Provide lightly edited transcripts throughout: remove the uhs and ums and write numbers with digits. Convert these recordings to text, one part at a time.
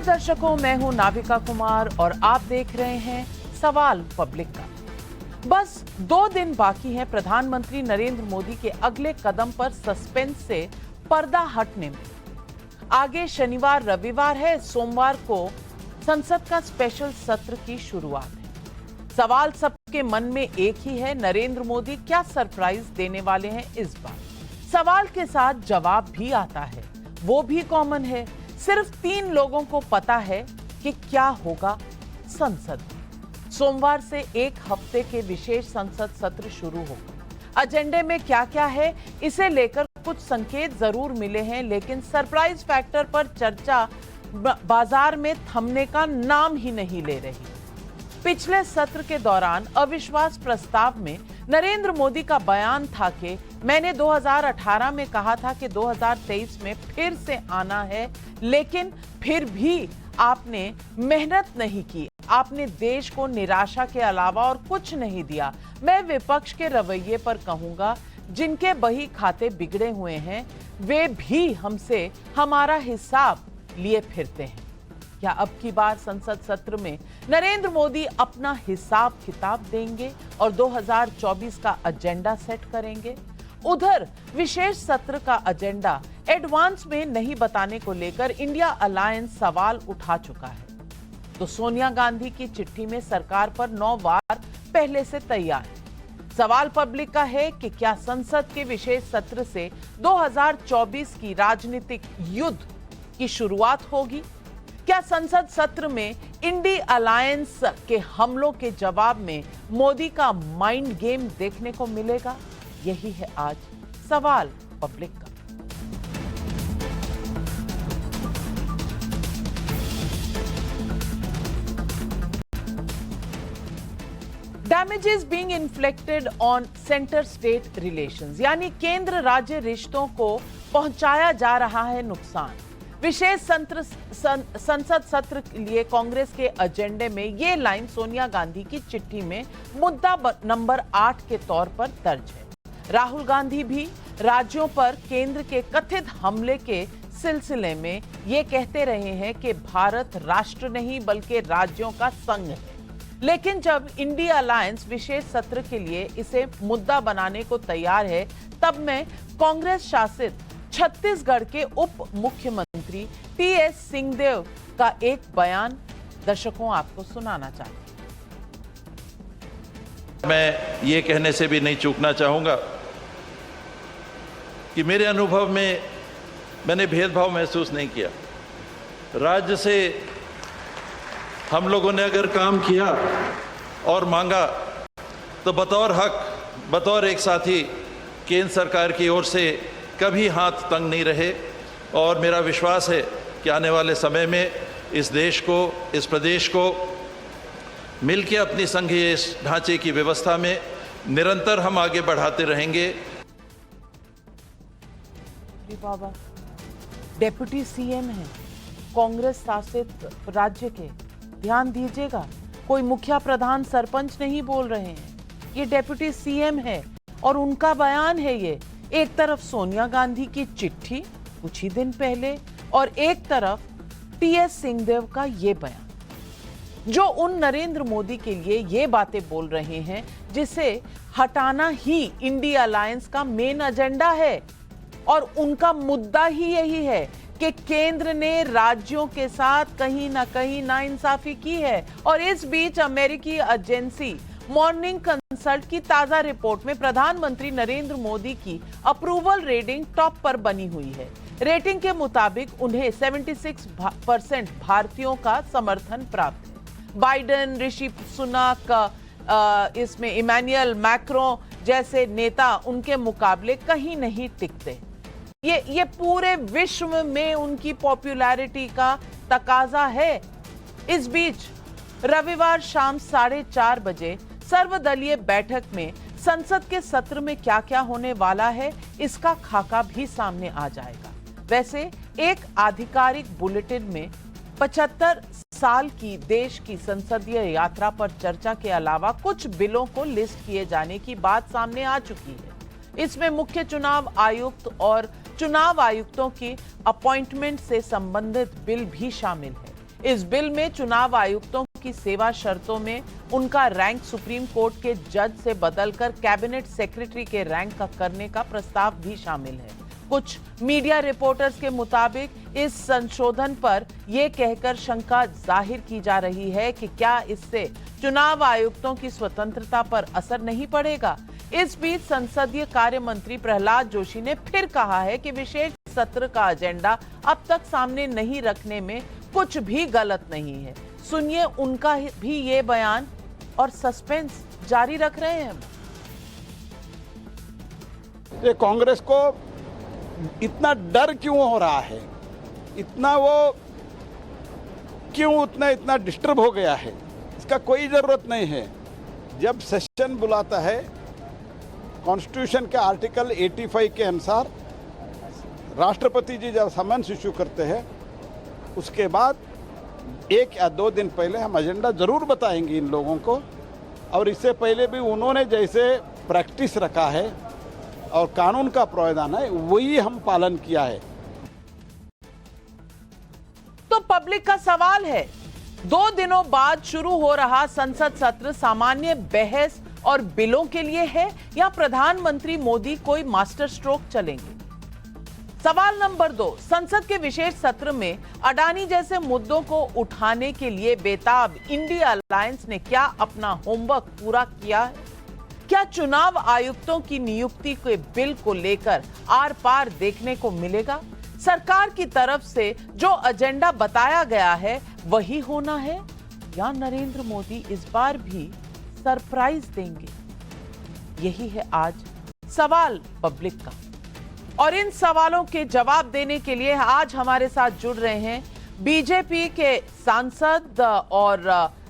दर्शकों, मैं हूं नाविका कुमार और आप देख रहे हैं सवाल पब्लिक का। बस 2 दिन बाकी हैं प्रधानमंत्री नरेंद्र मोदी के अगले कदम पर सस्पेंस से पर्दा हटने में। आगे शनिवार रविवार है, सोमवार को संसद का स्पेशल सत्र की शुरुआत है। सवाल सबके मन में एक ही है, नरेंद्र मोदी क्या सरप्राइज देने वाले हैं इस बार। सवाल के साथ जवाब भी आता है, वो भी कॉमन है। सिर्फ 3 लोगों को पता है कि क्या होगा संसद में। सोमवार से 1 हफ्ते के विशेष संसद सत्र शुरू होगा। एजेंडे में क्या क्या है, इसे लेकर कुछ संकेत जरूर मिले हैं, लेकिन सरप्राइज फैक्टर पर चर्चा बाजार में थमने का नाम ही नहीं ले रही। पिछले सत्र के दौरान अविश्वास प्रस्ताव में नरेंद्र मोदी का बयान था कि मैंने 2018 में कहा था कि 2023 में फिर से आना है, लेकिन फिर भी आपने मेहनत नहीं की। आपने देश को निराशा के अलावा और कुछ नहीं दिया। मैं विपक्ष के रवैये पर कहूंगा, जिनके बही खाते बिगड़े हुए हैं वे भी हमसे हमारा हिसाब लिए फिरते हैं। क्या अब की बार संसद सत्र में नरेंद्र मोदी अपना हिसाब किताब देंगे और 2024 का एजेंडा सेट करेंगे? उधर विशेष सत्र का एजेंडा एडवांस में नहीं बताने को लेकर इंडिया अलायंस सवाल उठा चुका है। तो सोनिया गांधी की चिट्ठी में सरकार पर 9 वार पहले से तैयार है। सवाल पब्लिक का है कि क्या संसद के विशेष सत्र से 2024 की राजनीतिक युद्ध की शुरुआत होगी? क्या संसद सत्र में इंडी अलायंस के हमलों के जवाब में मोदी का माइंड गेम देखने को मिलेगा? यही है आज सवाल पब्लिक का। Damages being inflicted on centre state relations, यानी केंद्र राज्य रिश्तों को पहुंचाया जा रहा है नुकसान। विशेष संसद सत्र के लिए कांग्रेस के एजेंडे में ये लाइन सोनिया गांधी की चिट्ठी में मुद्दा नंबर 8 के तौर पर दर्ज है। राहुल गांधी भी राज्यों पर केंद्र के कथित हमले के सिलसिले में ये कहते रहे हैं कि भारत राष्ट्र नहीं बल्कि राज्यों का संघ है। लेकिन जब इंडिया अलायंस विशेष सत्र के लिए इसे मुद्दा बनाने को तैयार है, तब मैं कांग्रेस शासित छत्तीसगढ़ के उप मुख्यमंत्री टीएस सिंहदेव का एक बयान दर्शकों आपको सुनाना चाहती हूं। मैं ये कहने से भी नहीं चूकना चाहूंगा कि मेरे अनुभव में मैंने भेदभाव महसूस नहीं किया। राज्य से हम लोगों ने अगर काम किया और मांगा तो बतौर हक, बतौर एक साथी केंद्र सरकार की ओर से कभी हाथ तंग नहीं रहे। और मेरा विश्वास है कि आने वाले समय में इस देश को, इस प्रदेश को मिलकर अपनी संघीय ढांचे की व्यवस्था में निरंतर हम आगे बढ़ाते रहेंगे। बाबा डेप्यूटी सीएम है कांग्रेस शासित राज्य के, ध्यान दीजिएगा, कोई मुखिया प्रधान सरपंच नहीं बोल रहे हैं, ये डेप्यूटी सीएम है और उनका बयान है ये। एक तरफ सोनिया गांधी की चिट्ठी कुछ ही दिन पहले और एक तरफ टीएस सिंहदेव का ये बयान, जो उन नरेंद्र मोदी के लिए ये बातें बोल रहे हैं जिसे हटाना ही इंडिया अलायंस का मेन एजेंडा है। और उनका मुद्दा ही यही है कि केंद्र ने राज्यों के साथ कहीं ना कहीं नाइंसाफी की है। और इस बीच अमेरिकी एजेंसी मॉर्निंग कंसल्ट की ताजा रिपोर्ट में प्रधानमंत्री नरेंद्र मोदी की अप्रूवल रेटिंग टॉप पर बनी हुई है। रेटिंग के मुताबिक उन्हें 76% भारतीयों का समर्थन प्राप्त है। बाइडेन, ऋषि सुनक, इसमें इमैनुअल मैक्रों जैसे नेता उनके मुकाबले कहीं नहीं टिकते। ये पूरे विश्व में उनकी पॉपुलैरिटी का तकाजा है। इस बीच रविवार शाम 4:30 बजे सर्वदलीय बैठक में संसद के सत्र में क्या क्या होने वाला है, इसका खाका भी सामने आ जाएगा। वैसे एक आधिकारिक बुलेटिन में 75 साल की देश की संसदीय यात्रा पर चर्चा के अलावा कुछ बिलों को लिस्ट किए जाने की बात सामने आ चुकी है। इसमें मुख्य चुनाव आयुक्त और चुनाव आयुक्तों की अपॉइंटमेंट से संबंधित बिल भी शामिल है। इस बिल में चुनाव आयुक्तों की सेवा शर्तों में उनका रैंक सुप्रीम कोर्ट के जज से बदलकर कैबिनेट सेक्रेटरी के रैंक का करने का प्रस्ताव भी शामिल है। कुछ मीडिया रिपोर्टर्स के मुताबिक इस संशोधन पर यह कहकर शंका जाहिर की जा रही है कि क्या इससे चुनाव आयुक्तों की स्वतंत्रता पर असर नहीं पड़ेगा। इस बीच संसदीय कार्य मंत्री प्रहलाद जोशी ने फिर कहा है कि विशेष सत्र का एजेंडा अब तक सामने नहीं रखने में कुछ भी गलत नहीं है। सुनिए उनका भी ये बयान और सस्पेंस जारी रख रहे हैं। ये कांग्रेस को इतना डर क्यों हो रहा है, इतना वो क्यों इतना डिस्टर्ब हो गया है, इसका कोई ज़रूरत नहीं है। जब सेशन बुलाता है कॉन्स्टिट्यूशन के आर्टिकल 85 के अनुसार राष्ट्रपति जी जब समन्स इशू करते हैं उसके बाद 1 या 2 दिन पहले हम एजेंडा ज़रूर बताएंगे इन लोगों को। और इससे पहले भी उन्होंने जैसे प्रैक्टिस रखा है और कानून का प्रावधान है वही हम पालन किया है। तो पब्लिक का सवाल है, 2 दिनों बाद शुरू हो रहा संसद सत्र सामान्य बहस और बिलों के लिए है या प्रधानमंत्री मोदी कोई मास्टर स्ट्रोक चलेंगे? सवाल नंबर 2, संसद के विशेष सत्र में अडानी जैसे मुद्दों को उठाने के लिए बेताब इंडिया अलायंस ने क्या अपना होमवर्क पूरा किया है? क्या चुनाव आयुक्तों की नियुक्ति के बिल को लेकर आर पार देखने को मिलेगा? सरकार की तरफ से जो एजेंडा बताया गया है वही होना है या नरेंद्र मोदी इस बार भी सरप्राइज देंगे? यही है आज सवाल पब्लिक का। और इन सवालों के जवाब देने के लिए आज हमारे साथ जुड़ रहे हैं बीजेपी के सांसद और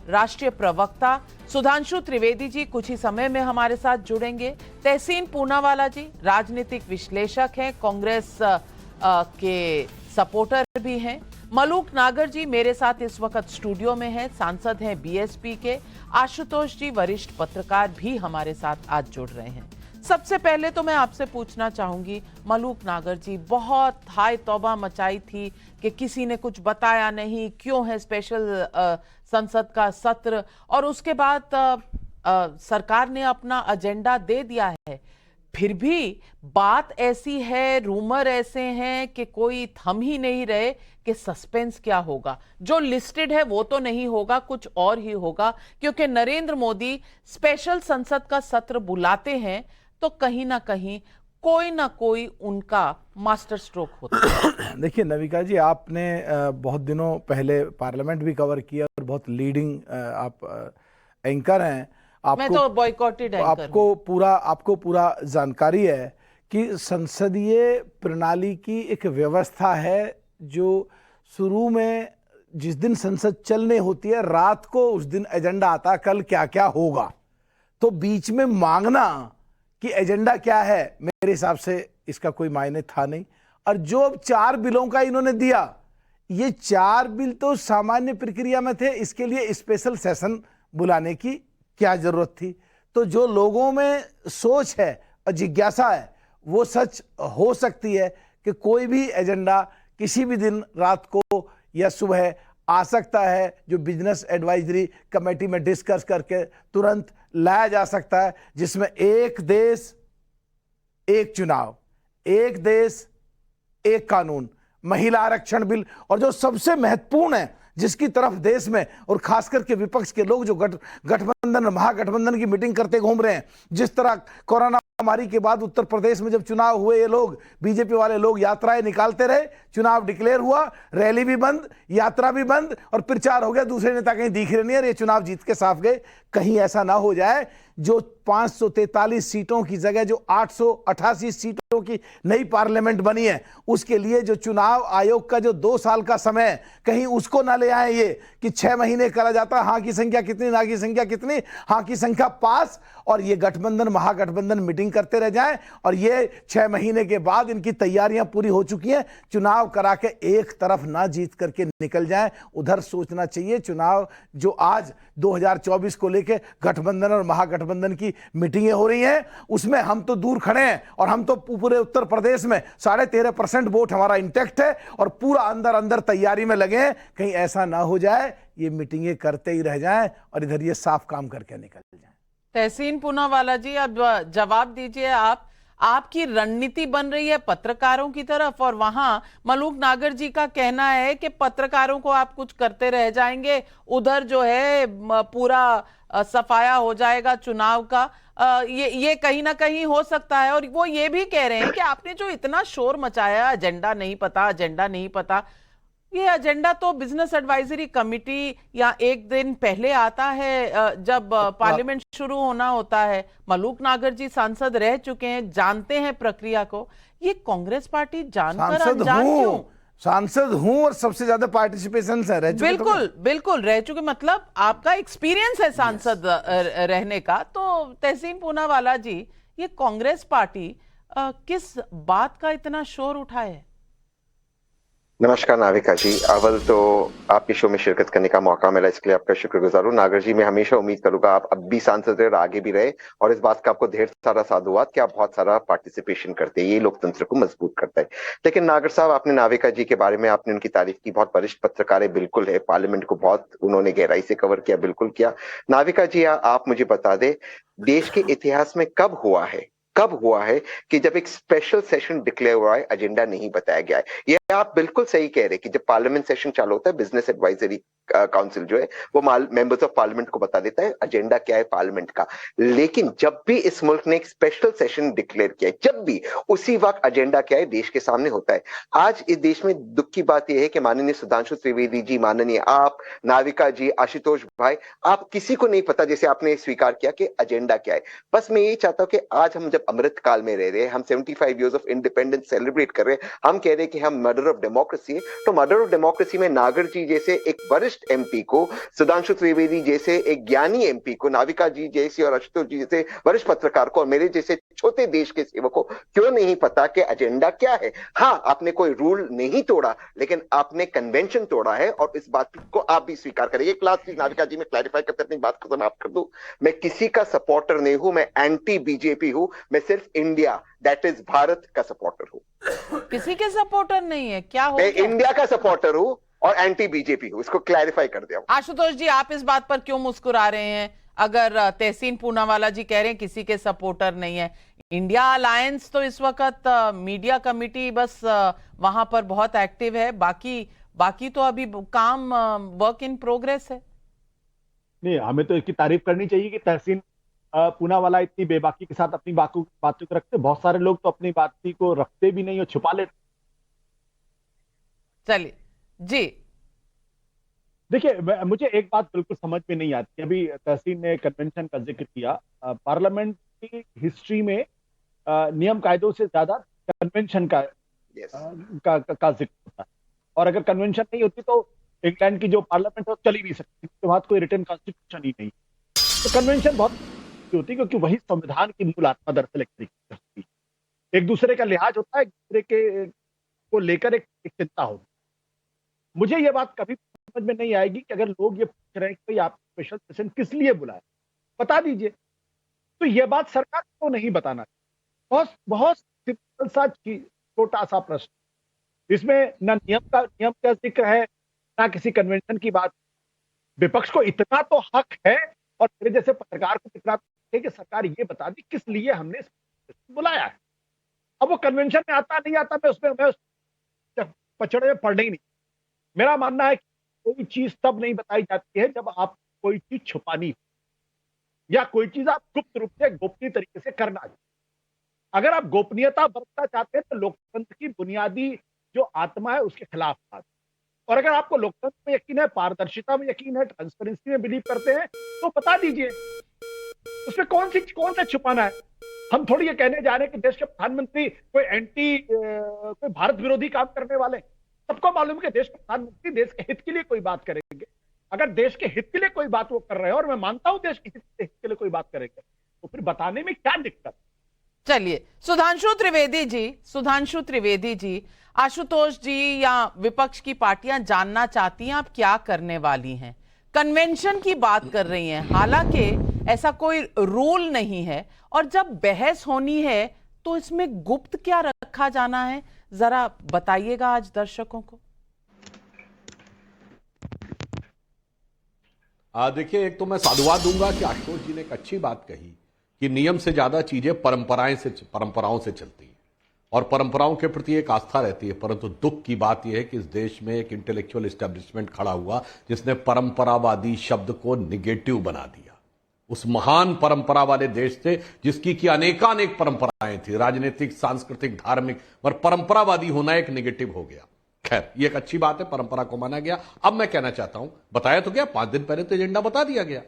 राष्ट्रीय प्रवक्ता सुधांशु त्रिवेदी जी कुछ ही समय में हमारे साथ जुड़ेंगे। तहसीन पूनावाला जी राजनीतिक विश्लेषक हैं, कांग्रेस के सपोर्टर भी हैं। मलूक नागर जी मेरे साथ इस वक्त स्टूडियो में हैं, सांसद हैं बीएसपी के। आशुतोष जी वरिष्ठ पत्रकार भी हमारे साथ आज जुड़ रहे हैं। सबसे पहले तो मैं आपसे पूछना चाहूंगी मलूक नागर जी, बहुत हाय तौबा मचाई थी कि किसी ने कुछ बताया नहीं, क्यों है स्पेशल संसद का सत्र, और उसके बाद सरकार ने अपना एजेंडा दे दिया है। फिर भी बात ऐसी है, रूमर ऐसे हैं कि कोई थम ही नहीं रहे कि सस्पेंस क्या होगा। जो लिस्टेड है वो तो नहीं होगा, कुछ और ही होगा, क्योंकि नरेंद्र मोदी स्पेशल संसद का सत्र बुलाते हैं तो कहीं ना कहीं कोई ना कोई उनका मास्टर स्ट्रोक होता है। देखिए नविका जी, आपने बहुत दिनों पहले पार्लियामेंट भी कवर किया और बहुत लीडिंग आप एंकर हैं। मैं तो बॉयकॉटेड एंकर आपको पूरा जानकारी है कि संसदीय प्रणाली की एक व्यवस्था है जो शुरू में जिस दिन संसद चलने होती है रात को उस दिन एजेंडा आता है कल क्या क्या होगा। तो बीच में मांगना कि एजेंडा क्या है, मेरे हिसाब से इसका कोई मायने था नहीं। और जो अब 4 बिलों का इन्होंने दिया, ये 4 बिल तो सामान्य प्रक्रिया में थे, इसके लिए स्पेशल सेशन बुलाने की क्या जरूरत थी? तो जो लोगों में सोच है और जिज्ञासा है वो सच हो सकती है कि कोई भी एजेंडा किसी भी दिन रात को या सुबह आ सकता है, जो बिजनेस एडवाइजरी कमेटी में डिस्कस करके तुरंत लाया जा सकता है, जिसमें एक देश एक चुनाव, एक देश एक कानून, महिला आरक्षण बिल, और जो सबसे महत्वपूर्ण है जिसकी तरफ देश में और खास करके विपक्ष के लोग जो गठबंधन महागठबंधन की मीटिंग करते घूम रहे हैं, जिस तरह कोरोना महामारी के बाद उत्तर प्रदेश में जब चुनाव हुए ये लोग बीजेपी वाले लोग यात्राएं निकालते रहे, चुनाव डिक्लेयर हुआ, रैली भी बंद, यात्रा भी बंद और प्रचार हो गया, दूसरे नेता कहीं दिख रहे नहीं और ये चुनाव जीत के साफ गए। कहीं ऐसा ना हो जाए जो 543 सीटों की जगह जो 888 सीटों की नई पार्लियामेंट बनी है उसके लिए जो चुनाव आयोग का जो 2 साल का समय है, कहीं उसको ना ले आए ये कि 6 महीने करा जाता हाँ की संख्या कितनी, ना की संख्या कितनी, हाँ की संख्या पास, और ये गठबंधन महागठबंधन मीटिंग करते रह जाएं और ये 6 महीने के बाद इनकी तैयारियां पूरी हो चुकी हैं, चुनाव करा के एक तरफ ना जीत करके निकल जाएं। उधर सोचना चाहिए। चुनाव जो आज 2024 को लेकर देखे गठबंधन और महागठबंधन की मीटिंगें हो रही हैं, उसमें हम तो दूर खड़े हैं और हम तो पूरे उत्तर प्रदेश में 13.5% वोट हमारा इंटैक्ट है और पूरा अंदर अंदर तैयारी में लगे हैं, कहीं ऐसा ना हो जाए ये मीटिंगें करते ही रह जाएं और इधर ये साफ काम करके निकल जाएं। तहसीन पूनावाला जी, अब जवाब दीजिए। आपकी रणनीति बन रही है पत्रकारों की तरफ और वहां मलूक नागर जी का कहना है कि पत्रकारों को आप कुछ करते रह जाएंगे, उधर जो है पूरा सफाया हो जाएगा चुनाव का। ये कहीं ना कहीं हो सकता है। और वो ये भी कह रहे हैं कि आपने जो इतना शोर मचाया, एजेंडा नहीं पता, एजेंडा नहीं पता, ये एजेंडा तो बिजनेस एडवाइजरी कमेटी या एक दिन पहले आता है जब पार्लियामेंट शुरू होना होता है। मलूक नागर जी सांसद रह चुके हैं, जानते हैं प्रक्रिया को। ये कांग्रेस पार्टी जानकर अनजान क्यों? सांसद हूं और सबसे ज्यादा पार्टिसिपेशन है, रह चुके। बिल्कुल बिल्कुल रह चुके, मतलब आपका एक्सपीरियंस है सांसद रहने का। तो तहसीन पूनावाला जी, ये कांग्रेस पार्टी किस बात का इतना शोर उठाए? नमस्कार नाविका जी, अव्वल तो आपके शो में शिरकत करने का मौका मिला, इसके लिए आपका शुक्रगुजार हूँ। नागर जी, मैं हमेशा उम्मीद करूंगा आप अब भी सांसद रहे और आगे भी रहे, और इस बात का आपको ढेर सारा साधुवाद कि आप बहुत सारा पार्टिसिपेशन करते हैं, ये लोकतंत्र को मजबूत करता है। लेकिन नागर साहब, आपने नाविका जी के बारे में आपने उनकी तारीफ की, बहुत वरिष्ठ पत्रकार है, बिल्कुल है, पार्लियामेंट को बहुत उन्होंने गहराई से कवर किया, बिल्कुल किया। नाविका जी, आप मुझे बता दे, देश के इतिहास में कब हुआ है कि जब एक स्पेशल सेशन डिक्लेयर हुआ है, एजेंडा नहीं बताया गया है? ये आप बिल्कुल सही कह रहे हैं कि जब पार्लियामेंट सेशन चालू होता है, बिजनेस एडवाइजरी काउंसिल जो है वो मेंबर्स ऑफ पार्लियामेंट को बता देता है एजेंडा क्या है पार्लियामेंट का। लेकिन जब भी इस मुल्क ने एक स्पेशल सेशन डिक्लेयर किया है, जब भी, उसी वक्त एजेंडा क्या है देश के सामने होता है। आज इस देश में दुख की बात यह है कि माननीय सुधांशु त्रिवेदी जी, माननीय आप, नाविका जी, आशुतोष भाई, आप किसी को नहीं पता, जैसे आपने स्वीकार किया, कि एजेंडा क्या है। बस मैं यही चाहता हूं कि आज हम जब अमृत काल में रह रहे हैं, हम 75 इयर्स ऑफ इंडिपेंडेंस सेलिब्रेट कर रहे हैं, हम कह रहे हैं कि हम मदर ऑफ डेमोक्रेसी है, तो मदर ऑफ डेमोक्रेसी में नागर जी जैसे एक वरिष्ठ एमपी को, सुधांशु त्रिवेदी जैसे एक ज्ञानी एमपी को, नाविका जी जैसे और आशुतोष जी जैसे वरिष्ठ पत्रकार को, और मेरे जैसे छोटे देश के सेवक को क्यों नहीं पता कि एजेंडा क्या है? हाँ, आपने कोई रूल नहीं तोड़ा, लेकिन आपने कन्वेंशन तोड़ा है, और इस बात को आप भी स्वीकार करेंगे। क्लास प्लीज नाविका जी, मैं क्लैरिफाई करते अपनी बात को समाप्त कर दूं। मैं किसी का सपोर्टर नहीं हूं, मैं एंटी बीजेपी हूं, मैं सिर्फ इंडिया, दैट इज भारत का सपोर्टर हूं। किसी के सपोर्टर नहीं है क्या? हो मैं इंडिया का सपोर्टर हूं और एंटी बीजेपी हूं, इसको क्लैरिफाई कर दिया। आशुतोष जी, आप इस बात पर क्यों मुस्कुरा रहे हैं? अगर तहसीन पूनावाला जी कह रहे हैं किसी के सपोर्टर नहीं है, इंडिया अलायंस तो इस वक्त मीडिया कमिटी बस वहां पर बहुत एक्टिव है, बाकी तो अभी काम वर्क इन प्रोग्रेस है। नहीं, हमें तो इसकी तारीफ करनी चाहिए कि तहसीन पूनावाला इतनी बेबाकी के साथ अपनी बातों को रखते। बहुत सारे लोग तो अपनी बात को रखते भी नहीं और छुपा लेते। चलिए जी, देखिए, मुझे एक बात बिल्कुल समझ में नहीं आती। अभी तहसीन ने कन्वेंशन का जिक्र किया। पार्लियामेंट की हिस्ट्री में नियम कायदों से ज्यादा कन्वेंशन का जिक्र होता है, और अगर कन्वेंशन नहीं होती तो इंग्लैंड की जो पार्लियामेंट है वो चल ही नहीं सकती, उसके बाद कोई रिटन कॉन्स्टिट्यूशन ही नहीं। तो कन्वेंशन बहुत होती है क्योंकि वही संविधान की मूल आत्मा दरअसल करती है। एक दूसरे का लिहाज होता है, एक दूसरे के को लेकर एक चिंता होती। मुझे ये बात कभी समझ में नहीं आएगी कि अगर लोग ये पूछ रहे हैं कि आप स्पेशल सेशन किस लिए बुलाए, बता दीजिए। तो ये बात सरकार को नहीं बताना। बहुत बहुत सिंपल सा छोटा सा प्रश्न, इसमें ना नियम का जिक्र है, ना किसी कन्वेंशन की बात। विपक्ष को इतना तो हक है, और मेरे जैसे पत्रकार को इतना है कि सरकार ये बता दी किस लिए हमने बुलाया है। अब वो कन्वेंशन में आता नहीं आता, मैं उसमें पचड़े में पड़ने ही नहीं। मेरा मानना है कि कोई चीज तब नहीं बताई जाती है जब आप कोई चीज छुपानी हो, या कोई चीज आप गुप्त रूप से, गोपनीय तरीके से करना चाहिए। अगर आप गोपनीयता बरतना चाहते हैं तो लोकतंत्र की बुनियादी जो आत्मा है उसके खिलाफ बात। और अगर आपको लोकतंत्र में यकीन है, पारदर्शिता में यकीन है, ट्रांसपेरेंसी में बिलीव करते हैं, तो बता दीजिए, उसमें कौन सा छुपाना है। हम थोड़ी ये कहने जा रहे हैं कि देश के प्रधानमंत्री कोई भारत विरोधी काम करने वाले। सबको मालूम है कि देश के प्रधानमंत्री देश के हित के लिए कोई बात करेंगे। अगर देश के हित के लिए कोई बात वो कर रहे हैं, और मैं मानता हूं देश के हित के लिए कोई बात करेंगे, तो फिर बताने में क्या दिक्कत? चलिए, सुधांशु त्रिवेदी जी, आशुतोष जी या विपक्ष की पार्टियां जानना चाहती हैं आप क्या करने वाली हैं। कन्वेंशन की बात कर रही हैं, हालांकि ऐसा कोई रूल नहीं है, और जब बहस होनी है तो इसमें गुप्त क्या रखा जाना है, जरा बताइएगा आज दर्शकों को। देखिए, एक तो मैं साधुवाद दूंगा कि आशुतोष जी ने एक अच्छी बात कही कि नियम से ज्यादा चीजें परंपराओं से चलती हैं और परंपराओं के प्रति एक आस्था रहती है। परंतु दुख की बात यह है कि इस देश में एक इंटेलेक्चुअल एस्टेब्लिशमेंट खड़ा हुआ जिसने परंपरावादी शब्द को निगेटिव बना दिया। उस महान परंपरा वाले देश से जिसकी की अनेकानेक परंपराएं थी, राजनीतिक, सांस्कृतिक, धार्मिक, पर परंपरावादी होना एक निगेटिव हो गया। खैर, ये एक अच्छी बात है, परंपरा को माना गया। अब मैं कहना चाहता हूं, बताया तो गया, 5 दिन पहले तो एजेंडा बता दिया गया,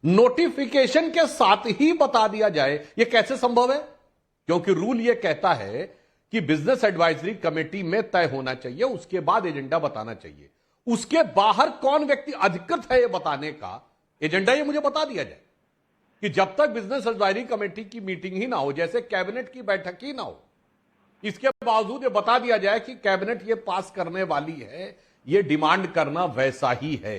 नोटिफिकेशन के साथ ही बता दिया जाए, यह कैसे संभव है? क्योंकि रूल यह कहता है कि बिजनेस एडवाइजरी कमेटी में तय होना चाहिए, उसके बाद एजेंडा बताना चाहिए। उसके बाहर कौन व्यक्ति अधिकृत है यह बताने का, एजेंडा ये मुझे बता दिया जाए कि जब तक बिजनेस एडवाइजरी कमेटी की मीटिंग ही ना हो, जैसे कैबिनेट की बैठक ही ना हो, इसके बावजूद ये बता दिया जाए कि कैबिनेट ये पास करने वाली है, ये डिमांड करना वैसा ही है।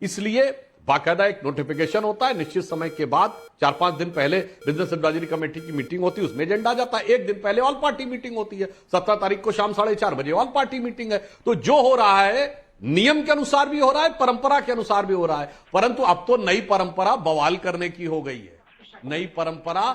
इसलिए बाकायदा एक नोटिफिकेशन होता है, निश्चित समय के बाद 4-5 दिन पहले बिजनेस एडवाइजरी कमेटी की मीटिंग होती है, उसमें एजेंडा जाता है। 1 दिन पहले ऑल पार्टी मीटिंग होती है, 17 तारीख को शाम 4:30 बजे ऑल पार्टी मीटिंग है। तो जो हो रहा है नियम के अनुसार भी हो रहा है, परंपरा के अनुसार भी हो रहा है। परंतु अब तो नई परंपरा बवाल करने की हो गई है, नई परंपरा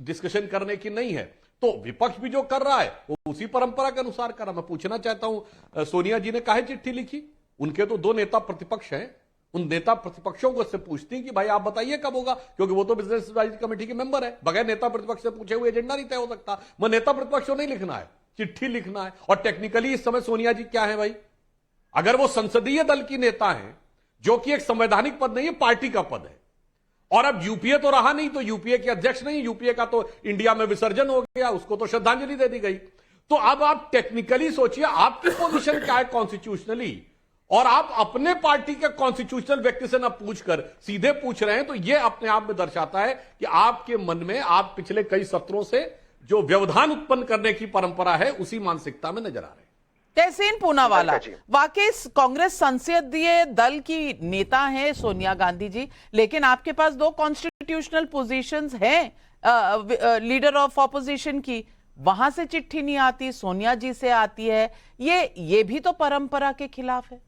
डिस्कशन करने की नहीं है। तो विपक्ष भी जो कर रहा है वो उसी परंपरा के अनुसार कर रहा है। मैं पूछना चाहता हूं, सोनिया जी ने काहे चिट्ठी लिखी? उनके तो 2 नेता प्रतिपक्ष हैं, उन नेता प्रतिपक्षों को इससे पूछती हैं कि भाई आप बताइए कब होगा, क्योंकि वो तो बिजनेस एडवाइजरी कमेटी के मेंबर है। बगैर नेता प्रतिपक्ष से पूछे हुए एजेंडा नहीं तय हो सकता। मैं नेता प्रतिपक्ष को नहीं लिखना है, चिट्ठी लिखना है। और टेक्निकली इस समय सोनिया जी क्या है भाई? अगर वो संसदीय दल की नेता है, जो कि एक संवैधानिक पद नहीं है, पार्टी का पद है, और अब यूपीए तो रहा नहीं, तो यूपीए के अध्यक्ष नहीं, यूपीए का तो इंडिया में विसर्जन हो गया, उसको तो श्रद्धांजलि दे दी गई। तो अब आप टेक्निकली सोचिए आपकी पोजीशन क्या है कॉन्स्टिट्यूशनली, और आप अपने पार्टी के कॉन्स्टिट्यूशनल व्यक्ति से ना पूछकर सीधे पूछ रहे हैं। तो यह अपने आप में दर्शाता है कि आपके मन में आप पिछले कई सत्रों से जो व्यवधान उत्पन्न करने की परंपरा है, उसी मानसिकता में नजर आ रहे हैं। तहसीन पूनावाला, वाकई कांग्रेस संसदीय दल की नेता हैं सोनिया गांधी जी, लेकिन आपके पास 2 कॉन्स्टिट्यूशनल पोजीशंस हैं लीडर ऑफ ऑपोजिशन की, वहां से चिट्ठी नहीं आती, सोनिया जी से आती है। ये भी तो परंपरा के खिलाफ है।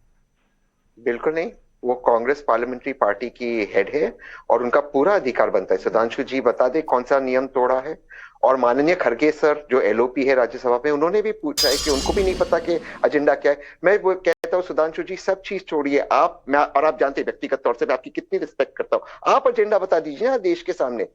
बिल्कुल नहीं, वो कांग्रेस पार्लियामेंट्री पार्टी की हेड है और उनका पूरा अधिकार बनता है। सुधांशु जी बता दे कौन सा नियम तोड़ा है। और माननीय खड़गे सर जो एलओपी है राज्यसभा में, उन्होंने भी पूछा है कि उनको भी नहीं पता कि एजेंडा क्या है। मैं वो कहता हूँ सुधांशु जी, सब चीज छोड़िए आप, मैं और आप जानते हैं व्यक्तिगत तौर से मैं आपकी कितनी रिस्पेक्ट करता हूँ। आप एजेंडा बता दीजिए ना देश के सामने।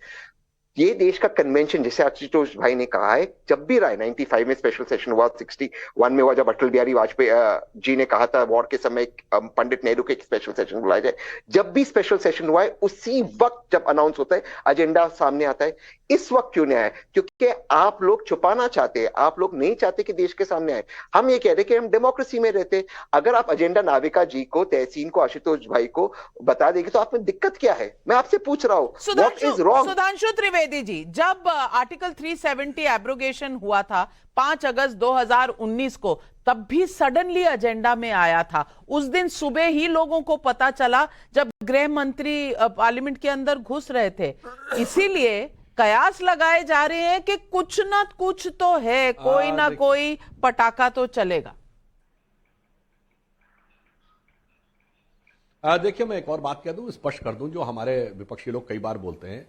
ये देश का कन्वेंशन, जैसे आशुतोष भाई ने कहा है, जब भी रहा है, 95 में स्पेशल सेशन हुआ, 61 में हुआ जब अटल बिहारी वाजपेयी जी ने कहा था वॉर के समय पंडित नेहरू के एक स्पेशल सेशन बुलाया जाए। जब भी स्पेशल सेशन हुआ है उसी वक्त जब अनाउंस होता है एजेंडा सामने आता है। इस वक्त क्यों नहीं आया? क्योंकि आप लोग छुपाना चाहते हैं, आप लोग नहीं चाहते कि देश के सामने आए। हम ये कह रहे कि हम डेमोक्रेसी में रहते। अगर आप एजेंडा नाविका जी को, तहसीन को, आशुतोष भाई को बता देंगे तो आप में दिक्कत क्या है? मैं आपसे पूछ रहा हूं, what is wrong? Sudhanshu Trivedi ji, जब आर्टिकल 370 एब्रोगेशन हुआ था 5 अगस्त 2019 को, तब भी सडनली एजेंडा में आया था। उस दिन सुबह ही लोगों को पता चला जब गृह मंत्री पार्लियामेंट के अंदर घुस रहे थे। इसीलिए कयास लगाए जा रहे हैं कि कुछ ना कुछ तो है, कोई ना कोई पटाखा तो चलेगा। देखिए, मैं एक और बात कह दूं, स्पष्ट कर दूं, जो हमारे विपक्षी लोग कई बार बोलते हैं।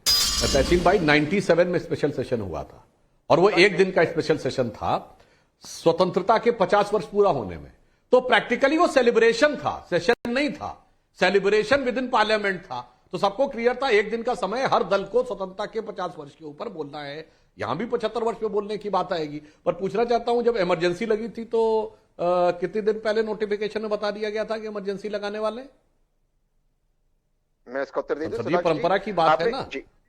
तहसीन भाई, 97 में स्पेशल सेशन हुआ था और वो 1 दिन का स्पेशल सेशन था स्वतंत्रता के 50 वर्ष पूरा होने में। तो प्रैक्टिकली वो सेलिब्रेशन था, सेशन नहीं था, सेलिब्रेशन विद इन पार्लियामेंट था। तो सबको क्लियर था 1 दिन का समय, हर दल को स्वतंत्रता के 50 वर्ष के ऊपर बोलना है। यहां भी 75 वर्ष पे बोलने की बात आएगी। पर पूछना चाहता हूं, जब इमरजेंसी लगी थी तो कितने दिन पहले नोटिफिकेशन में बता दिया गया था कि इमरजेंसी लगाने वाले? मैं इसका उत्तर दे दूं? संसदीय परंपरा की बात है ना,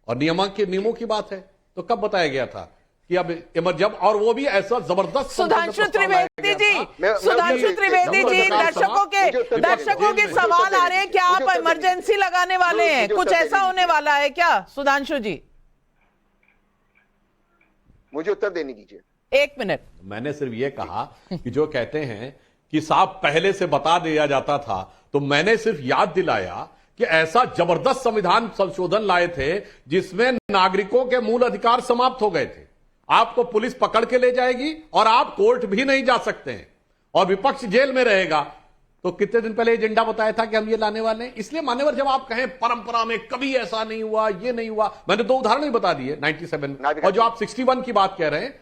और नियमों की बात है। तो कब बताया गया था कि अब जब, और वो भी ऐसा जबरदस्त। सुधांशु त्रिवेदी जी, सुधांशु त्रिवेदी जी, दर्शकों के सवाल आ रहे हैं, क्या आप इमरजेंसी लगाने वाले हैं? कुछ ऐसा होने वाला है क्या सुधांशु जी? मुझे उत्तर देने दीजिए। 1 मिनट। मैंने सिर्फ ये कहा कि जो कहते हैं कि साहब पहले से बता दिया जाता था, तो मैंने सिर्फ याद दिलाया कि ऐसा जबरदस्त संविधान संशोधन लाए थे जिसमें नागरिकों के मूल अधिकार समाप्त हो गए थे। आपको पुलिस पकड़ के ले जाएगी और आप कोर्ट भी नहीं जा सकते हैं और विपक्ष जेल में रहेगा। तो कितने दिन पहले एजेंडा बताया था कि हम ये लाने वाले हैं। इसलिए मान्यवर, जब आप कहें परंपरा में कभी ऐसा नहीं हुआ, ये नहीं हुआ, मैंने 2 उदाहरण ही बता दिए 97 और जो आप 61 की बात कह रहे हैं,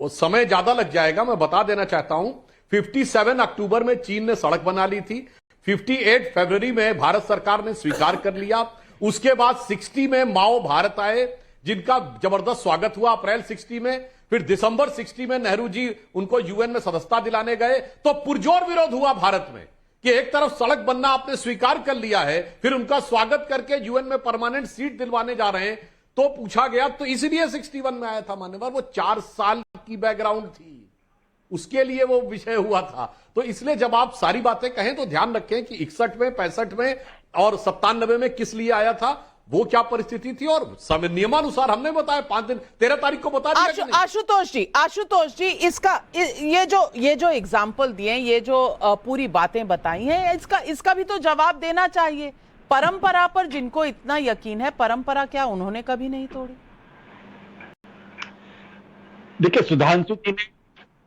वो समय ज्यादा लग जाएगा, मैं बता देना चाहता हूं। 57 अक्टूबर में चीन ने सड़क बना ली थी, 58 फरवरी में भारत सरकार ने स्वीकार कर लिया, उसके बाद 60 में माओ भारत आए जिनका जबरदस्त स्वागत हुआ अप्रैल 60 में, फिर दिसंबर 60 में नेहरू जी उनको यूएन में सदस्यता दिलाने गए। तो पुरजोर विरोध हुआ भारत में कि एक तरफ सड़क बनना आपने स्वीकार कर लिया है, फिर उनका स्वागत करके यूएन में परमानेंट सीट दिलवाने जा रहे हैं। तो पूछा गया, तो इसलिए 61 में आया था मान्यवर, वो 4 साल की बैकग्राउंड थी, उसके लिए वो विषय हुआ था। तो इसलिए जब आप सारी बातें कहें तो ध्यान रखें कि 61 में, 65 में और 97 में किस लिए आया था, वो क्या परिस्थिति थी, और समय नियमानुसार हमने बताया 5 दिन 13 तारीख को बता दिया। आशुतोष जी इसका ये जो एग्जाम्पल दिए, ये जो पूरी बातें बताई हैं, इसका भी तो जवाब देना चाहिए। परंपरा पर जिनको इतना यकीन है, परंपरा क्या उन्होंने कभी नहीं तोड़ी? देखिए, सुधांशु जी ने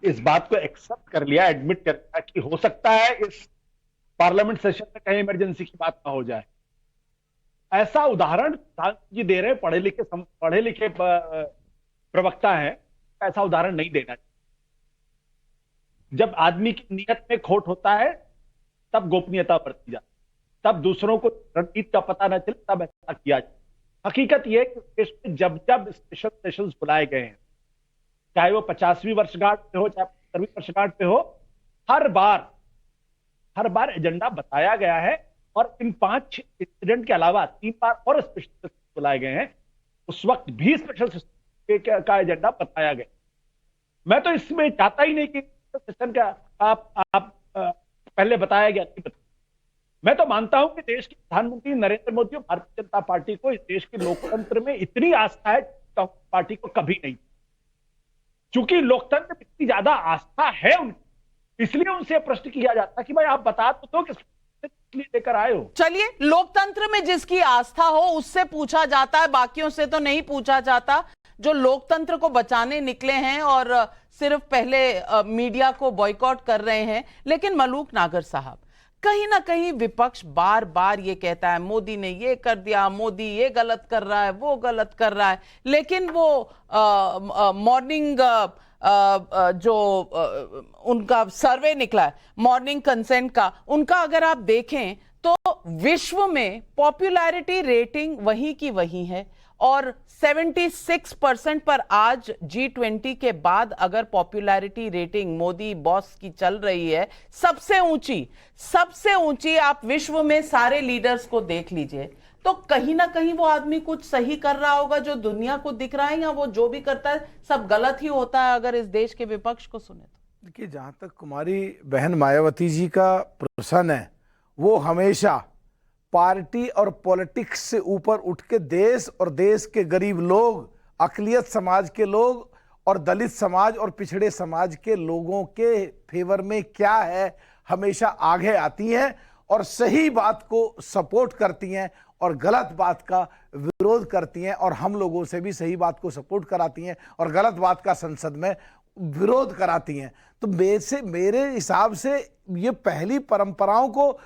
इस बात को एक्सेप्ट कर लिया, एडमिट कर लिया कि हो सकता है इस पार्लियामेंट सेशन में कहीं इमरजेंसी की बात ना हो जाए। ऐसा उदाहरण सुधांशु जी दे रहे, पढ़े लिखे प्रवक्ता हैं, ऐसा उदाहरण नहीं देना चाहिए। जब आदमी की नियत में खोट होता है तब गोपनीयता बरती जाती, तब दूसरों को रणनीति का पता न चले, तब ऐसा किया जाए। हकीकत यह है कि देश में जब जब स्पेशल सेशंस बुलाए गए हैं, चाहे वो 50वीं वर्षगांठ पे हो, चाहे 70वीं वर्षगांठ पे हो, हर बार एजेंडा बताया गया है। और इन 5 इंसिडेंट के अलावा 3 बार और स्पेशल सेशन बुलाए गए हैं, उस वक्त भी स्पेशल सेशन का एजेंडा बताया गया। मैं तो इसमें चाहता ही नहीं कि सेशन का आप पहले बताया गया। मैं तो मानता हूं कि देश के प्रधानमंत्री नरेंद्र मोदी और भारतीय जनता पार्टी को इस देश के लोकतंत्र में इतनी आस्था है, पार्टी को कभी नहीं। चूंकि लोकतंत्र में इतनी ज्यादा आस्था है उनकी, इसलिए उनसे प्रश्न किया जाता है कि भाई आप बता तो दो किस लिए लेकर आए हो। चलिए, लोकतंत्र में जिसकी आस्था हो उससे पूछा जाता है, बाकियों से तो नहीं पूछा जाता। जो लोकतंत्र को बचाने निकले हैं और सिर्फ पहले मीडिया को बॉयकॉट कर रहे हैं। लेकिन मलूक नागर साहब, कहीं ना कहीं विपक्ष बार बार ये कहता है मोदी ने ये कर दिया, मोदी ये गलत कर रहा है, वो गलत कर रहा है। लेकिन वो मॉर्निंग जो उनका सर्वे निकला है मॉर्निंग कंसेंट का, उनका अगर आप देखें तो विश्व में पॉपुलैरिटी रेटिंग वही की वही है और 76% पर आज G20 के बाद अगर पॉपुलैरिटी रेटिंग मोदी बॉस की चल रही है, सबसे ऊंची आप विश्व में सारे लीडर्स को देख लीजिए, तो कहीं ना कहीं वो आदमी कुछ सही कर रहा होगा जो दुनिया को दिख रहा है, या वो जो भी करता है सब गलत ही होता है अगर इस देश के विपक्ष को सुने तो? देखिए, जहां तक कुमारी बहन मायावती जी का प्रश्न है, वो हमेशा पार्टी और पॉलिटिक्स से ऊपर उठ के देश और देश के गरीब लोग, अकलियत समाज के लोग और दलित समाज और पिछड़े समाज के लोगों के फेवर में क्या है, हमेशा आगे आती हैं और सही बात को सपोर्ट करती हैं और गलत बात का विरोध करती हैं, और हम लोगों से भी सही बात को सपोर्ट कराती हैं और गलत बात का संसद में विरोध कराती हैं। तो मेरे हिसाब से ये पहली परंपराओं को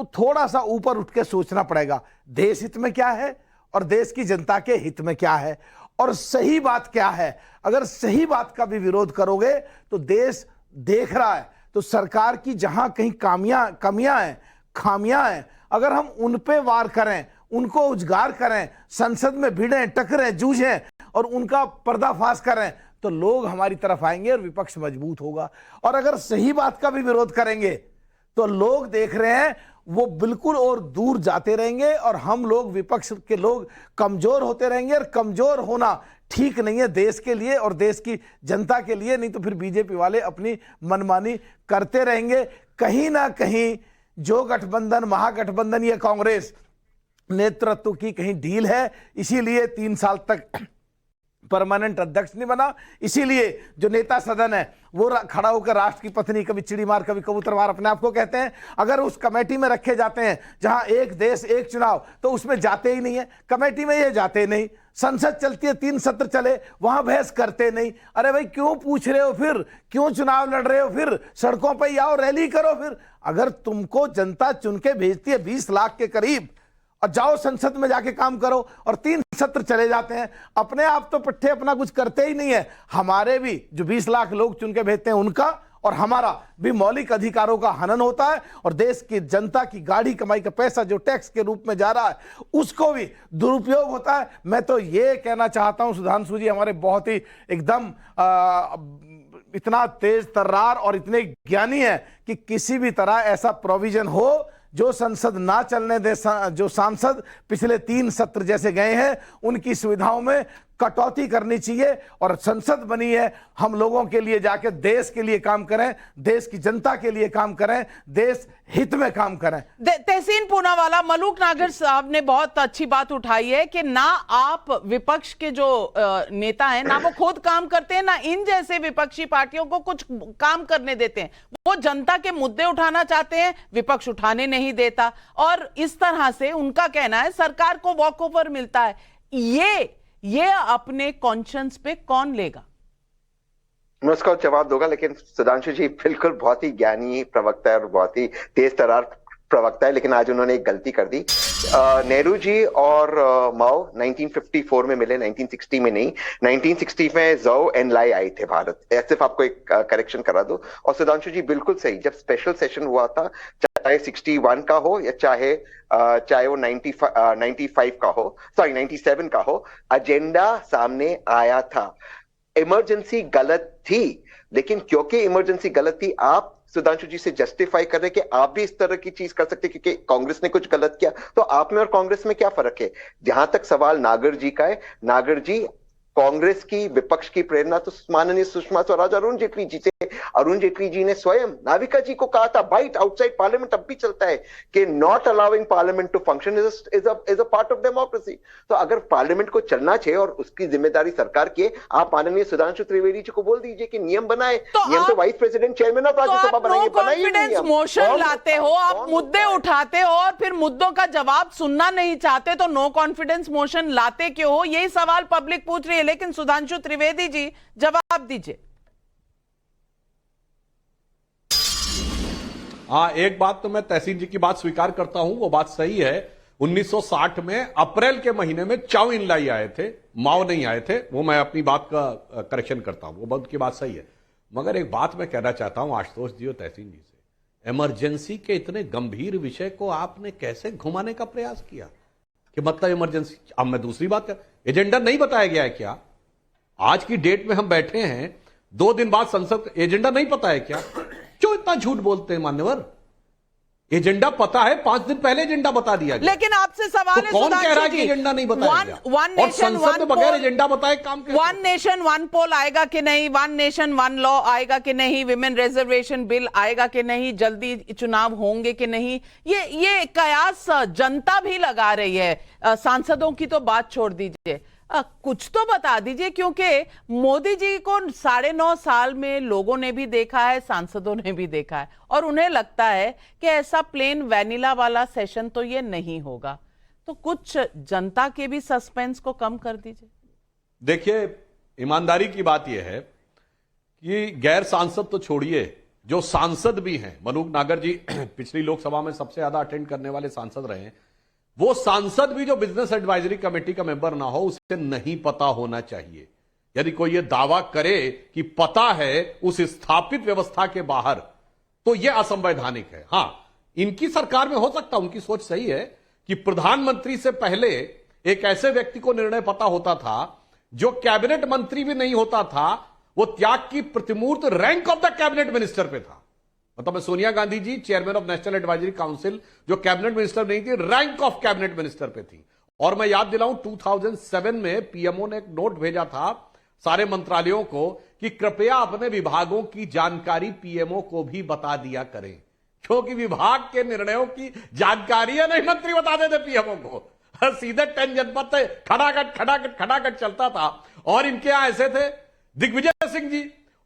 थोड़ा सा ऊपर उठ के सोचना पड़ेगा। देश हित में क्या है और देश की जनता के हित में क्या है और सही बात क्या है। अगर सही बात का भी विरोध करोगे तो देश देख रहा है, तो सरकार की जहां कहीं कमियां हैं, खामियां हैं, अगर हम उन पे वार करें, उनको उजागर करें, संसद में भिड़ें, टकरें, जूझें और उनका पर्दाफाश करें, तो लोग हमारी तरफ आएंगे और विपक्ष मजबूत होगा। और अगर सही बात का भी विरोध करेंगे तो लोग देख रहे हैं वो बिल्कुल और दूर जाते रहेंगे और हम लोग, विपक्ष के लोग, कमजोर होते रहेंगे। और कमजोर होना ठीक नहीं है देश के लिए और देश की जनता के लिए, नहीं तो फिर बीजेपी वाले अपनी मनमानी करते रहेंगे। कहीं ना कहीं जो गठबंधन, महागठबंधन या कांग्रेस नेतृत्व की कहीं ढील है, इसीलिए 3 साल तक परमानेंट अध्यक्ष नहीं बना। इसीलिए जो नेता सदन है वो खड़ा होकर राष्ट्र की पत्नी, कभी चिड़ी मार कभी कबूतर मार अपने आप को कहते हैं। अगर उस कमेटी में रखे जाते हैं जहां एक देश एक चुनाव, तो उसमें जाते ही नहीं है। कमेटी में ये जाते नहीं। संसद चलती है, 3 सत्र चले, वहां बहस करते नहीं। अरे भाई क्यों पूछ रहे हो फिर, क्यों चुनाव लड़ रहे हो फिर, सड़कों पर ही आओ, रैली करो फिर। अगर तुमको जनता चुन के भेजती है 20 लाख के करीब, और जाओ संसद में जाके काम करो, और 3 सत्र चले जाते हैं। अपने आप तो पट्टे अपना कुछ करते ही नहीं है। हमारे भी जो 20 लाख लोग चुन के भेजते हैं उनका और हमारा भी मौलिक अधिकारों का हनन होता है, और देश की जनता की गाढ़ी कमाई का पैसा जो टैक्स के रूप में जा रहा है उसको भी दुरुपयोग होता है। मैं तो ये कहना चाहता हूं सुधांशु जी हमारे बहुत ही एकदम इतना तेज तर्रार और इतने ज्ञानी है कि किसी भी तरह ऐसा प्रोविजन हो जो संसद ना चलने दे। जो सांसद पिछले 3 सत्र जैसे गए हैं उनकी सुविधाओं में कटौती करनी चाहिए, और संसद बनी है हम लोगों के लिए, जाके देश के लिए काम करें, देश की जनता के लिए काम करें, देश हित में काम करें। तहसीन पूनावाला, मलूक नागर साहब ने बहुत अच्छी बात उठाई है कि ना आप विपक्ष के जो नेता हैं ना वो खुद काम करते हैं, ना इन जैसे विपक्षी पार्टियों को कुछ काम करने देते हैं। वो जनता के मुद्दे उठाना चाहते हैं, विपक्ष उठाने नहीं देता, और इस तरह से उनका कहना है सरकार को वॉक ओवर मिलता है। ये अपने कॉन्शियंस पे कौन लेगा? मैं उसका जवाब दूंगा, लेकिन सुधांशु जी बिल्कुल बहुत ही ज्ञानी प्रवक्ता है और बहुत ही तेज तर्रार प्रवक्ता है, लेकिन आज उन्होंने एक गलती कर दी। नेहरू जी और माओ 1954 में मिले, 1960 में नहीं। 1960 में ज़ौ एनलाई आए थे भारत। सिर्फ आपको एक करेक्शन करा दो। और सुधांशु जी बिल्कुल सही, जब स्पेशल सेशन हुआ था, चाहे 61 का हो या चाहे वो 95 का हो, सॉरी 97 का हो, एजेंडा सामने आया था। इमरजेंसी गलत थी, लेकिन क्योंकि इमरजेंसी गलत थी, आप सुधांशु जी से जस्टिफाई कर रहे कि आप भी इस तरह की चीज कर सकते क्योंकि कांग्रेस ने कुछ गलत किया। तो आप में और कांग्रेस में क्या फर्क है? जहां तक सवाल नागर जी का है, नागर जी कांग्रेस की विपक्ष की प्रेरणा तो माननीय सुषमा स्वराज अरुण जेटली जी से। अरुण जेटली जी ने स्वयं नाविका जी को कहा था, बाइट आउटसाइड पार्लियामेंट अब भी चलता है, कि not allowing parliament to function is a part of democracy. तो अगर पार्लियामेंट को चलना चाहिए और उसकी जिम्मेदारी सरकार की है, आप माननीय सुधांशु त्रिवेदी जी को बोल दीजिए कि नियम बनाए। नियम तो vice president chairman of Rajya Sabha बनाइए। कॉन्फिडेंस मोशन लाते हो, आप मुद्दे उठाते हो और फिर मुद्दों का जवाब सुनना नहीं चाहते, तो नो कॉन्फिडेंस मोशन लाते क्यों हो? यही सवाल पब्लिक पूछ रही है। लेकिन सुधांशु त्रिवेदी जी जवाब दीजिए। हाँ, एक बात तो मैं तहसीन जी की बात स्वीकार करता हूं, वो बात सही है। 1960 में अप्रैल के महीने में चाउ इनलाई आए थे, माओ नहीं आए थे। वो मैं अपनी बात का करेक्शन करता हूं, वो बात की बात सही है। मगर एक बात मैं कहना चाहता हूं आशुतोष जी और तहसीन जी से, इमरजेंसी के इतने गंभीर विषय को आपने कैसे घुमाने का प्रयास किया कि मतलब इमरजेंसी। अब मैं दूसरी बात कर, एजेंडा नहीं बताया गया है क्या? आज की डेट में हम बैठे हैं, 2 दिन बाद संसद, एजेंडा नहीं पता है क्या? क्यों इतना झूठ बोलते हैं मान्यवर? एजेंडा पता है, 5 दिन पहले एजेंडा बता दिया गया। लेकिन आपसे सवाल है, कौन कह रहा है कि एजेंडा नहीं बताया गया? और संसद में बगैर एजेंडा बताए काम कैसे? 1 नेशन 1 पोल आएगा कि नहीं, 1 नेशन 1 लॉ आएगा कि नहीं, विमेन रिजर्वेशन बिल आएगा कि नहीं, जल्दी चुनाव होंगे कि नहीं, ये कयास जनता भी लगा रही है। सांसदों की तो बात छोड़ दीजिए, कुछ तो बता दीजिए, क्योंकि मोदी जी को 9.5 साल में लोगों ने भी देखा है, सांसदों ने भी देखा है, और उन्हें लगता है कि ऐसा प्लेन वैनिला वाला सेशन तो ये नहीं होगा। तो कुछ जनता के भी सस्पेंस को कम कर दीजिए। देखिए, ईमानदारी की बात यह है कि गैर सांसद तो छोड़िए, जो सांसद भी हैं, मलूक नागर जी पिछली लोकसभा में सबसे ज्यादा अटेंड करने वाले सांसद रहे हैं, वो सांसद भी जो बिजनेस एडवाइजरी कमेटी का मेंबर ना हो, उसे नहीं पता होना चाहिए। यदि कोई ये दावा करे कि पता है उस स्थापित व्यवस्था के बाहर, तो यह असंवैधानिक है। हां, इनकी सरकार में हो सकता, उनकी सोच सही है कि प्रधानमंत्री से पहले एक ऐसे व्यक्ति को निर्णय पता होता था जो कैबिनेट मंत्री भी नहीं होता था, वो त्याग की प्रतिमूर्त rank of the cabinet minister पे था। मतलब Sonia Gandhi ji chairman of national advisory council, जो कैबिनेट मिनिस्टर नहीं थी, रैंक ऑफ कैबिनेट मिनिस्टर पे थी। और मैं याद दिलाऊं, 2007 में पीएमओ ने एक नोट भेजा था सारे मंत्रालयों को कि कृपया अपने विभागों की जानकारी पीएमओ को भी बता दिया करें, क्योंकि विभाग के निर्णयों की जानकारी है नहीं मंत्री बता देते पीएमओ को। सीधे 10 जनपद थे, खटाखट चलता था। और इनके यहां ऐसे थे दिग्विजय सिंह जी,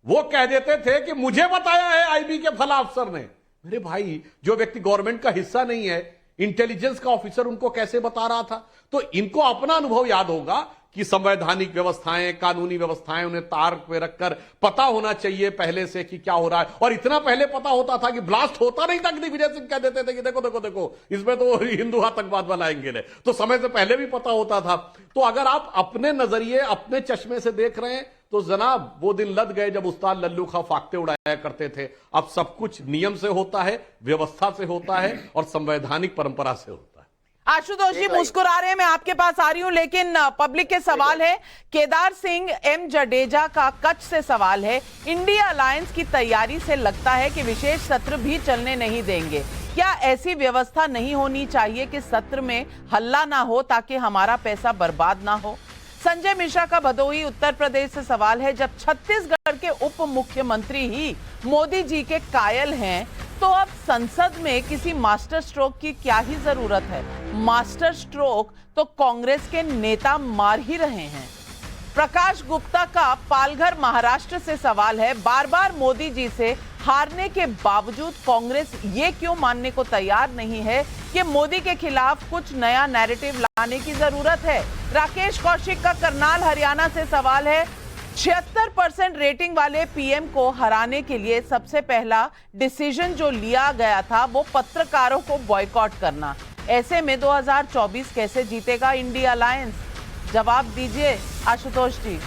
वो कह देते थे कि मुझे बताया है आईबी के फला अफसर ने। मेरे भाई, जो व्यक्ति गवर्नमेंट का हिस्सा नहीं है, इंटेलिजेंस का ऑफिसर उनको कैसे बता रहा था? तो इनको अपना अनुभव याद होगा कि संवैधानिक व्यवस्थाएं, कानूनी व्यवस्थाएं उन्हें तार पे रखकर पता होना चाहिए पहले से कि क्या हो रहा है। और इतना पहले पता होता था कि ब्लास्ट होता नहीं था कि दिग्विजय सिंह कह देते थे कि देखो देखो देखो इसमें तो हिंदू आतंकवाद बनाएंगे, तो समय से पहले भी पता होता था। तो अगर आप अपने नजरिए, अपने चश्मे से देख रहे हैं तो जनाब वो दिन लद गए जब उस्ताद लल्लू खां फाख्ते उड़ाया करते थे। अब सब कुछ नियम से होता है, व्यवस्था से होता है और संवैधानिक परंपरा से होता है। आशुतोष जी मुस्कुरा रहे हैं, मैं आपके पास आ रही हूं, लेकिन पब्लिक के सवाल है। केदार सिंह एम जडेजा का कच्छ से सवाल है, इंडिया अलायंस की तैयारी से लगता है कि विशेष सत्र भी चलने नहीं देंगे। क्या ऐसी व्यवस्था नहीं होनी चाहिए कि सत्र में हल्ला ना हो ताकि हमारा पैसा बर्बाद ना हो? संजय मिश्रा का भदोही उत्तर प्रदेश से सवाल है, जब छत्तीसगढ़ के उप मुख्यमंत्री ही मोदी जी के कायल हैं तो अब संसद में किसी मास्टर स्ट्रोक की क्या ही जरूरत है? मास्टर स्ट्रोक तो कांग्रेस के नेता मार ही रहे हैं। प्रकाश गुप्ता का पालघर महाराष्ट्र से सवाल है, बार बार मोदी जी से हारने के बावजूद कांग्रेस ये क्यों मानने को तैयार नहीं है कि मोदी के खिलाफ कुछ नया नैरेटिव लाने की जरूरत है? राकेश कौशिक का करनाल हरियाणा से सवाल है, 76% रेटिंग वाले पीएम को हराने के लिए सबसे पहला डिसीजन जो लिया गया था वो पत्रकारों को बॉयकॉट करना। ऐसे में 2024 कैसे जीतेगा इंडिया अलायंस? जवाब दीजिए आशुतोष जी।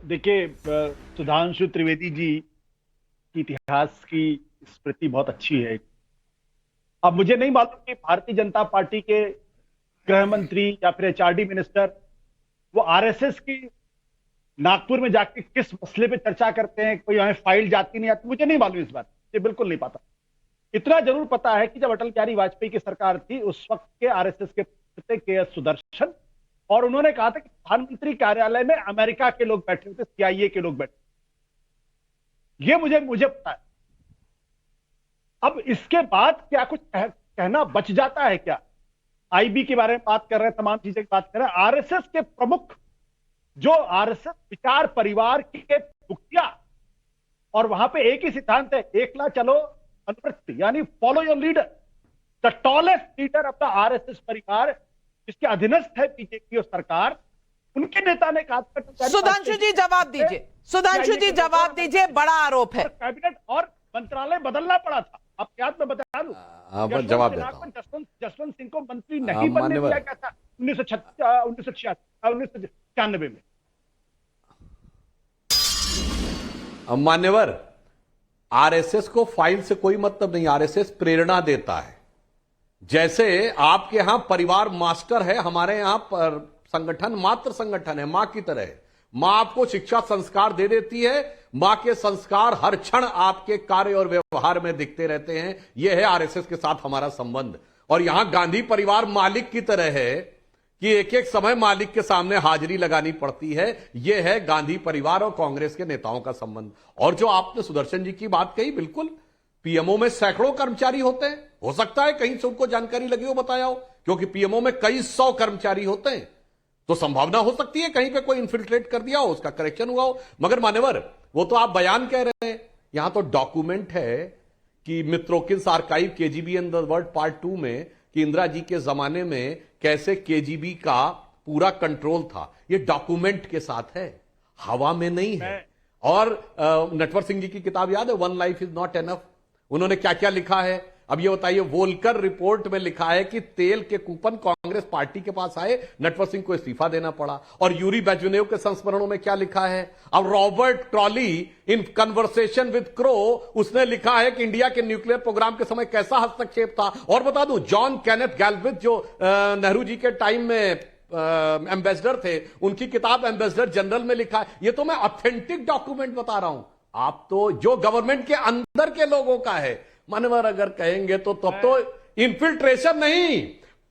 देखिए, सुधांशु त्रिवेदी जी की इतिहास की स्मृति बहुत अच्छी है। अब मुझे नहीं मालूम कि भारतीय जनता पार्टी के गृह मंत्री या फिर एचआरडी मिनिस्टर वो आरएसएस की नागपुर में जाके किस मसले पे चर्चा करते हैं, कोई हमें फाइल जाती नहीं आती, मुझे नहीं मालूम इस बात, ये बिल्कुल नहीं पता। इतना जरूर पता है कि जब अटल बिहारी वाजपेयी की सरकार थी उस वक्त के आरएसएस के के सुदर्शन, और उन्होंने कहा था कि प्रधानमंत्री कार्यालय में अमेरिका के लोग बैठे होते, सीआईए के लोग बैठे, ये मुझे पता है। अब इसके बाद क्या कुछ कहना बच जाता है क्या? आईबी के बारे में बात कर रहे हैं, तमाम चीजें की बात कर रहे हैं। आरएसएस के प्रमुख, जो आरएसएस विचार परिवार के मुखिया, और वहां पे एक ही सिद्धांत है, एकला चलो अनुवृत्ति, यानी follow your leader. The tallest leader of the RSS परिवार, जिसके अधीनस्थ है बीजेपी और सरकार, उनके नेता ने कहा। सुधांशु जी जवाब दीजिए, सुधांशु जी जवाब दीजिए, बड़ा आरोप है। कैबिनेट और मंत्रालय बदलना पड़ा था। आप याद में बता दूं, जवाब देता हूं। जसवंत सिंह को मंत्री नहीं बनने दिया गया था 1996 में। मान्यवर, आरएसएस को फाइल से कोई मतलब नहीं, आरएसएस प्रेरणा देता है। जैसे आपके यहां परिवार मास्टर है, हमारे यहां पर संगठन मात्र संगठन है, मां की तरह है। मां आपको शिक्षा संस्कार दे देती है, मां के संस्कार हर क्षण आपके कार्य और व्यवहार में दिखते रहते हैं। यह है आरएसएस के साथ हमारा संबंध। और यहां गांधी परिवार मालिक की तरह है कि एक एक समय मालिक के सामने हाजिरी लगानी पड़ती है। यह है गांधी परिवार और कांग्रेस के नेताओं का संबंध। और जो आपने सुदर्शन जी की बात कही, बिल्कुल, पीएमओ में सैकड़ों कर्मचारी होते हैं। हो सकता है कहीं से उनको जानकारी लगी हो, बताया हो, क्योंकि पीएमओ में कई 100 कर्मचारी होते हैं, तो संभावना हो सकती है कहीं पे कोई इन्फिल्ट्रेट कर दिया हो, उसका करेक्शन हुआ हो। मगर मान्यवर, वो तो आप बयान कह रहे हैं, यहां तो डॉक्यूमेंट है कि Mitrokhin's archive KGB and the world part 2 में कि इंदिरा जी के जमाने में कैसे केजीबी का पूरा कंट्रोल था। ये डॉक्यूमेंट के साथ है, हवा में नहीं है। और नटवर सिंह जी की किताब याद है, one life is not enough? उन्होंने क्या क्या लिखा है? अब ये बताइए, वोल्कर रिपोर्ट में लिखा है कि तेल के कूपन कांग्रेस पार्टी के पास आए, नटवर सिंह को इस्तीफा देना पड़ा। और यूरी बेजुनेव के संस्मरणों में क्या लिखा है? अब Robert trolley in conversation with crow, उसने लिखा है कि इंडिया के न्यूक्लियर प्रोग्राम के समय कैसा हस्तक्षेप था। और बता दूं, जॉन केनेथ गैल्विथ जो नेहरू जी के टाइम में एम्बेसडर थे, उनकी किताब एम्बेसडर जनरल में लिखा है। ये तो मैं ऑथेंटिक डॉक्यूमेंट बता रहा हूं। आप तो जो गवर्नमेंट के अंदर के लोगों का है, मानवर अगर कहेंगे तो तब तो इन्फिल्ट्रेशन नहीं,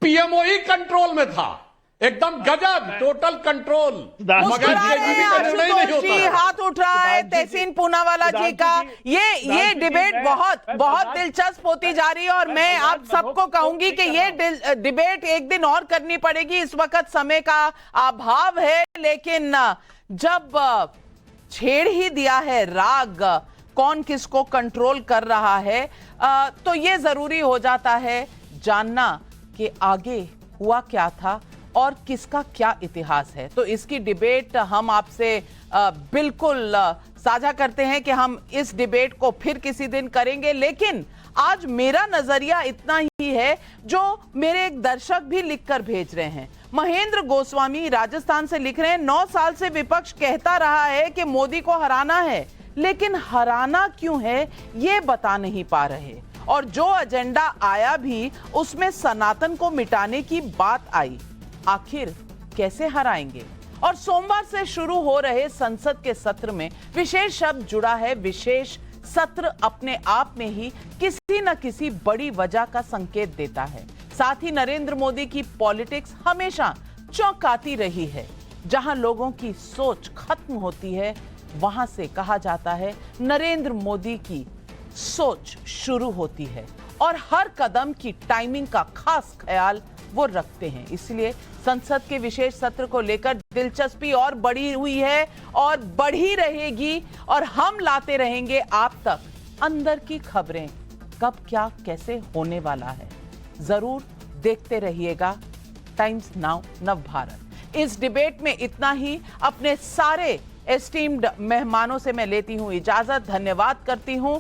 पीएमओ ही कंट्रोल में था। एकदम गजब, टोटल कंट्रोल। मुस्कुरा रहे हैं आशुतोष जी, हाथ उठ रहा है तहसीन पूनावाला जी का। ये डिबेट बहुत दिलचस्प होती जा रही है और मैं आप सबको कहूंगी कि ये डिबेट एक दिन और करनी पड़ेगी। इस वक्त समय का अभाव है, लेकिन जब छेड़ ही दिया है राग कौन किसको कंट्रोल कर रहा है, तो ये जरूरी हो जाता है जानना कि आगे हुआ क्या था और किसका क्या इतिहास है। तो इसकी डिबेट हम आपसे बिल्कुल साझा करते हैं कि हम इस डिबेट को फिर किसी दिन करेंगे, लेकिन आज मेरा नजरिया इतना ही है जो मेरे एक दर्शक भी लिखकर भेज रहे हैं। महेंद्र गोस्वामी राजस्थान से लिख रहे हैं, 9 साल से विपक्ष कहता रहा है कि मोदी को हराना है, लेकिन हराना क्यों है ये बता नहीं पा रहे, और जो एजेंडा आया भी उसमें सनातन को मिटाने की बात आई, आखिर कैसे हराएंगे। और सोमवार से शुरू हो रहे संसद के सत्र में विशेष शब्द जुड़ा है। विशेष सत्र अपने आप में ही किसी न किसी बड़ी वजह का संकेत देता है। साथ ही नरेंद्र मोदी की पॉलिटिक्स हमेशा चौंकाती रही है। जहां लोगों की सोच खत्म होती है, वहां से कहा जाता है नरेंद्र मोदी की सोच शुरू होती है, और हर कदम की टाइमिंग का खास ख्याल वो रखते हैं। इसलिए संसद के विशेष सत्र को लेकर दिलचस्पी और बढ़ी हुई है और बढ़ी रहेगी, और हम लाते रहेंगे आप तक अंदर की खबरें, कब क्या कैसे होने वाला है। जरूर देखते रहिएगा टाइम्स नाउ नवभारत। इस डिबेट में इतना ही। अपने सारे एस्टीम्ड मेहमानों से मैं लेती हूं इजाजत, धन्यवाद करती हूं।